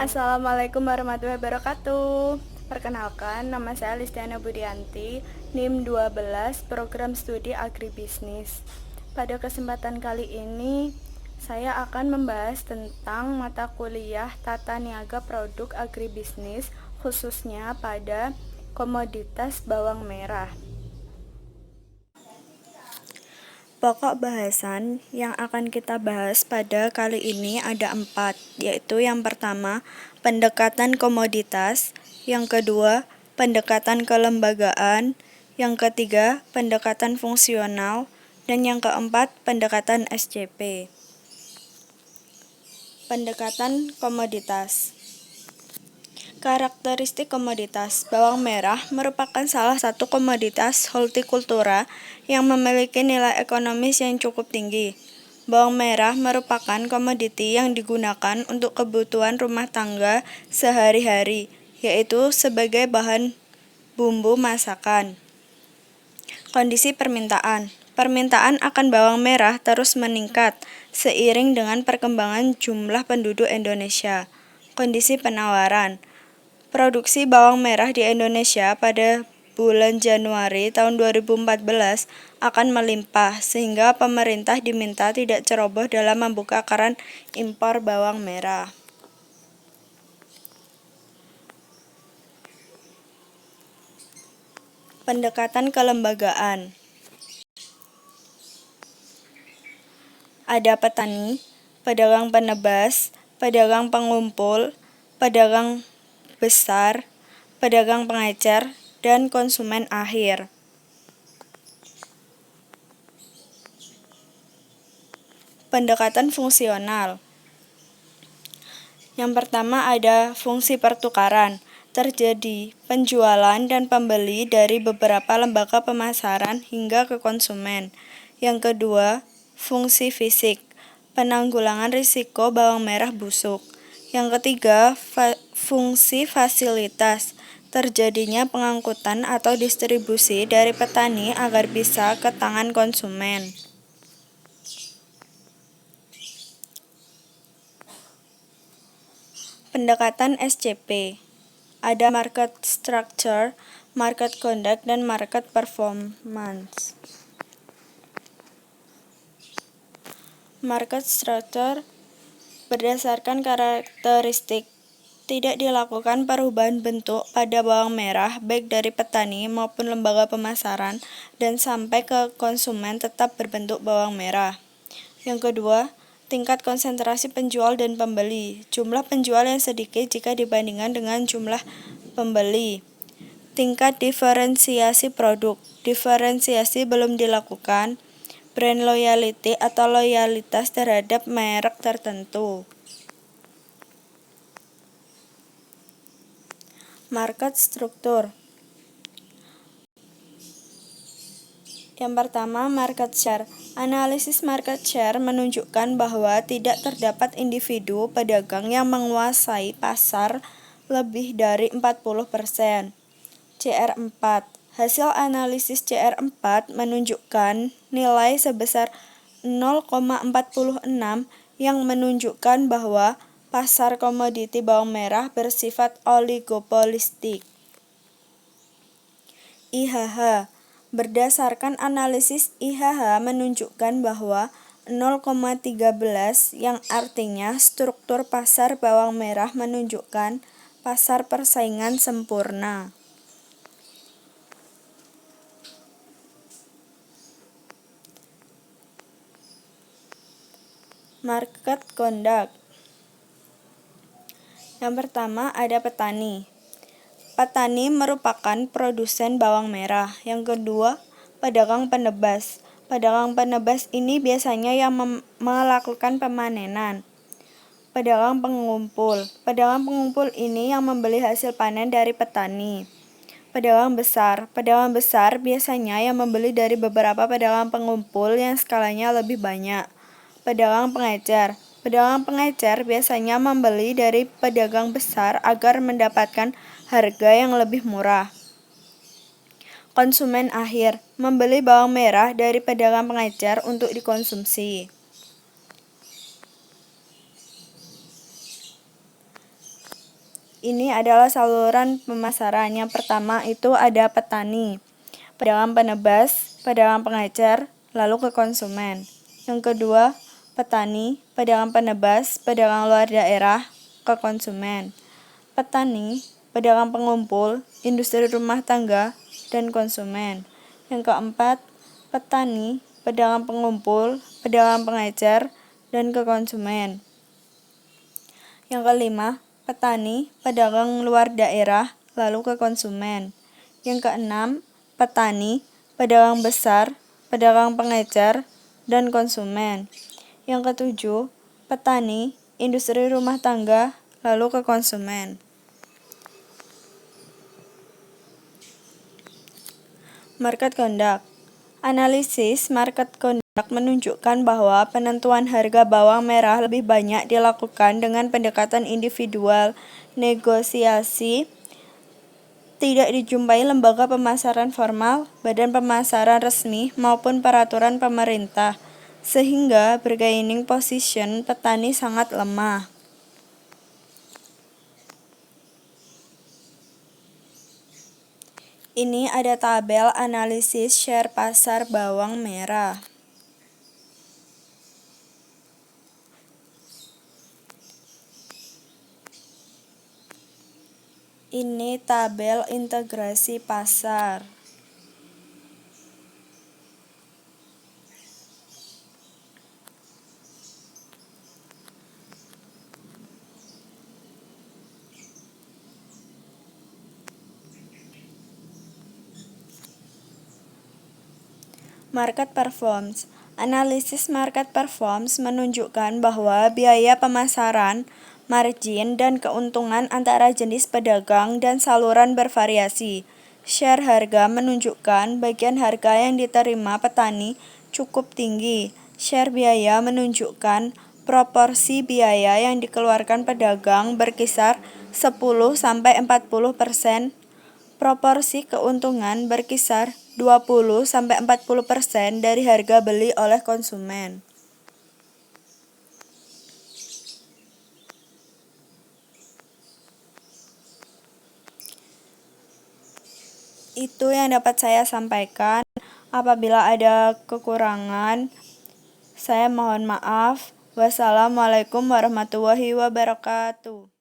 Assalamualaikum warahmatullahi wabarakatuh. Perkenalkan, nama saya Listiana Budianti, NIM 12, Program Studi Agribisnis. Pada kesempatan kali ini, saya akan membahas tentang mata kuliah Tata Niaga Produk Agribisnis, khususnya pada komoditas bawang merah. Pokok bahasan yang akan kita bahas pada kali ini ada 4, yaitu yang pertama, pendekatan komoditas, yang kedua, pendekatan kelembagaan, yang ketiga, pendekatan fungsional, dan yang keempat, pendekatan SCP. Pendekatan komoditas. Karakteristik komoditas bawang merah merupakan salah satu komoditas hortikultura yang memiliki nilai ekonomis yang cukup tinggi. Bawang merah merupakan komoditi yang digunakan untuk kebutuhan rumah tangga sehari-hari, yaitu sebagai bahan bumbu masakan. Kondisi permintaan. Permintaan akan bawang merah terus meningkat seiring dengan perkembangan jumlah penduduk Indonesia. Kondisi penawaran. Produksi bawang merah di Indonesia pada bulan Januari tahun 2014 akan melimpah sehingga pemerintah diminta tidak ceroboh dalam membuka keran impor bawang merah. Pendekatan kelembagaan. Ada petani, pedagang penebas, pedagang pengumpul, pedagang besar, pedagang pengecer, dan konsumen akhir. Pendekatan fungsional. Yang pertama ada fungsi pertukaran. Terjadi penjualan dan pembeli dari beberapa lembaga pemasaran hingga ke konsumen. Yang kedua, fungsi fisik. Penanggulangan risiko bawang merah busuk. Yang ketiga, fungsi fasilitas. Terjadinya pengangkutan atau distribusi dari petani agar bisa ke tangan konsumen. Pendekatan SCP. Ada market structure, market conduct, dan market performance. Market structure berdasarkan karakteristik. Tidak dilakukan perubahan bentuk pada bawang merah baik dari petani maupun lembaga pemasaran dan sampai ke konsumen tetap berbentuk bawang merah. Yang kedua, tingkat konsentrasi penjual dan pembeli. Jumlah penjual yang sedikit jika dibandingkan dengan jumlah pembeli. Tingkat diferensiasi produk. Diferensiasi belum dilakukan. Brand loyalty atau loyalitas terhadap merek tertentu. Market struktur. Yang pertama, market share. Analisis market share menunjukkan bahwa tidak terdapat individu pedagang yang menguasai pasar lebih dari 40%. CR4. Hasil analisis CR4 menunjukkan nilai sebesar 0,46 yang menunjukkan bahwa pasar komoditi bawang merah bersifat oligopolistik. IHH. Berdasarkan analisis IHH menunjukkan bahwa 0,13 yang artinya struktur pasar bawang merah menunjukkan pasar persaingan sempurna. Market conduct. Yang pertama ada petani. Petani merupakan produsen bawang merah. Yang kedua, pedagang penebas. Pedagang penebas ini biasanya yang melakukan pemanenan. Pedagang pengumpul. Pedagang pengumpul ini yang membeli hasil panen dari petani. Pedagang besar. Pedagang besar biasanya yang membeli dari beberapa pedagang pengumpul yang skalanya lebih banyak. Pedagang pengecer. Pedagang pengecer biasanya membeli dari pedagang besar agar mendapatkan harga yang lebih murah. Konsumen akhir membeli bawang merah dari pedagang pengecer untuk dikonsumsi. Ini adalah saluran pemasaran. Yang pertama itu ada petani, pedagang penebas, pedagang pengecer, lalu ke konsumen. Yang kedua, petani, pedagang penebas, pedagang luar daerah, ke konsumen. Petani, pedagang pengumpul, industri rumah tangga, dan konsumen. Yang keempat, petani, pedagang pengumpul, pedagang pengecer, dan ke konsumen. Yang kelima, petani, pedagang luar daerah, lalu ke konsumen. Yang keenam, petani, pedagang besar, pedagang pengecer, dan konsumen. Yang ketujuh, petani, industri rumah tangga, lalu ke konsumen. Market conduct. Analisis market conduct menunjukkan bahwa penentuan harga bawang merah lebih banyak dilakukan dengan pendekatan individual, negosiasi, tidak dijumpai lembaga pemasaran formal, badan pemasaran resmi, maupun peraturan pemerintah, sehingga bargaining position petani sangat lemah. Ini ada tabel analisis share pasar bawang merah. Ini tabel integrasi pasar. Market performance. Analisis market performance menunjukkan bahwa biaya pemasaran, margin, dan keuntungan antara jenis pedagang dan saluran bervariasi. Share harga menunjukkan bagian harga yang diterima petani cukup tinggi. Share biaya menunjukkan proporsi biaya yang dikeluarkan pedagang berkisar 10-40%. Proporsi keuntungan berkisar 20-40% dari harga beli oleh konsumen. Itu yang dapat saya sampaikan. Apabila ada kekurangan, saya mohon maaf. Wassalamualaikum warahmatullahi wabarakatuh.